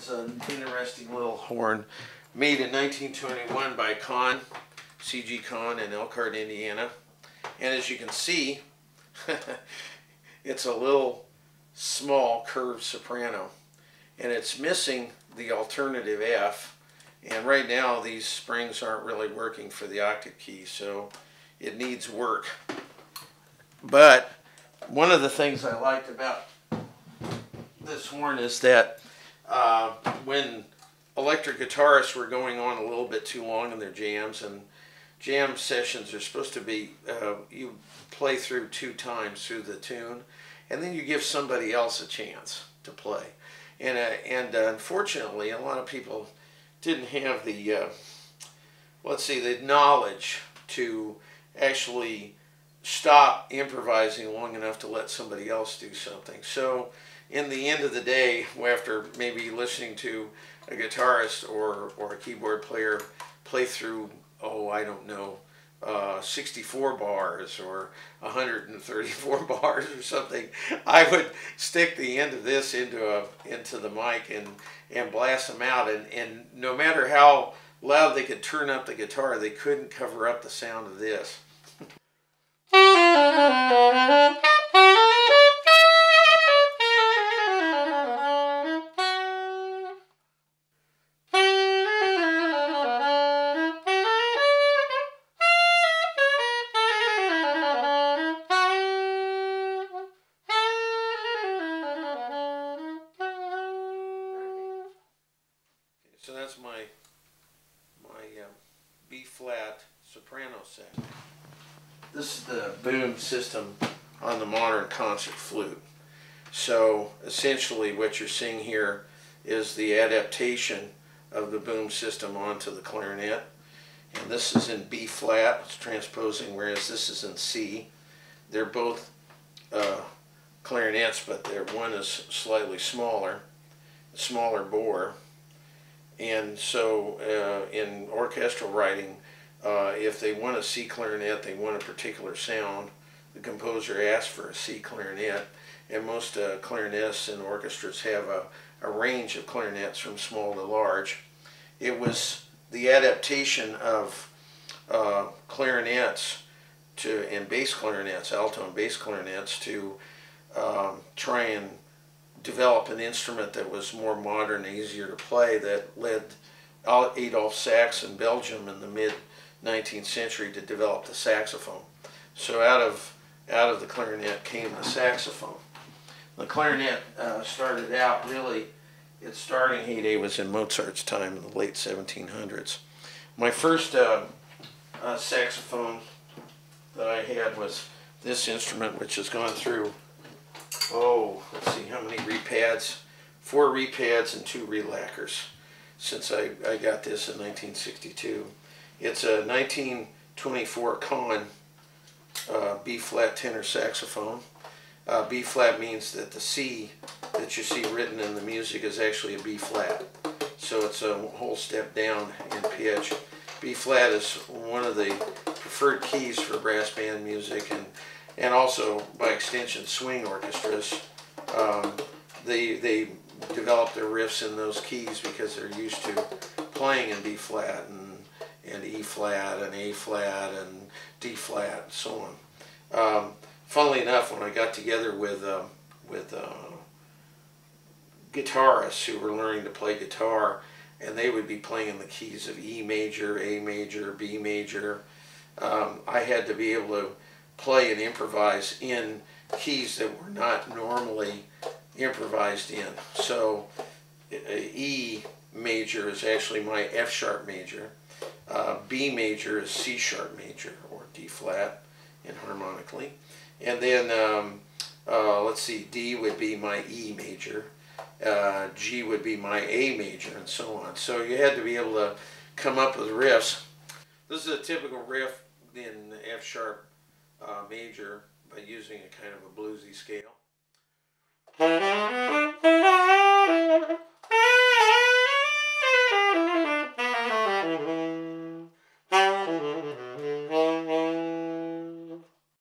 is an interesting little horn made in 1921 by C.G. Kahn in Elkhart, Indiana. And as you can see, it's a little small curved soprano. And it's missing the alternative F. And right now these springs aren't really working for the octave key, so it needs work. But one of the things I liked about this horn is that when electric guitarists were going on a little bit too long in their jams, and jam sessions are supposed to be, you play through 2 times through the tune, and then you give somebody else a chance to play. And unfortunately, a lot of people didn't have the, the knowledge to actually stop improvising long enough to let somebody else do something. So in the end of the day, after maybe listening to a guitarist or a keyboard player play through, I don't know, 64 bars or 134 bars or something, I would stick the end of this into the mic and blast them out. And no matter how loud they could turn up the guitar, they couldn't cover up the sound of this. So that's my B-flat soprano sax. This is the boom system on the modern concert flute. So essentially what you're seeing here is the adaptation of the boom system onto the clarinet. And this is in B-flat, it's transposing, whereas this is in C. They're both clarinets, but one is slightly smaller bore. And so in orchestral writing, if they want a C clarinet, they want a particular sound, the composer asks for a C clarinet, and most clarinetists and orchestras have a range of clarinets from small to large. It was the adaptation of clarinets and bass clarinets, alto and bass clarinets, to try and develop an instrument that was more modern, easier to play, that led Alto Sax in Belgium in the mid-19th century to develop the saxophone. So out of the clarinet came the saxophone. The clarinet started out, really, its starting heyday was in Mozart's time in the late 1700s. My first saxophone that I had was this instrument, which has gone through, let's see how many repads, 4 repads and 2 relacquers since I got this in 1962. It's a 1924 Kahn B-flat tenor saxophone. B-flat means that the C that you see written in the music is actually a B-flat. So it's a whole step down in pitch. B-flat is one of the preferred keys for brass band music, and also by extension swing orchestras. They develop their riffs in those keys because they're used to playing in B-flat and E-flat and A-flat and D-flat and so on. Funnily enough, when I got together with guitarists who were learning to play guitar, and they would be playing in the keys of E major, A major, B major, I had to be able to play and improvise in keys that were not normally improvised in. So E major is actually my F sharp major. B major is C sharp major, or D flat enharmonically. And then let's see, D would be my E major, G would be my A major, and so on. So you had to be able to come up with riffs. This is a typical riff in F sharp major by using a kind of a bluesy scale.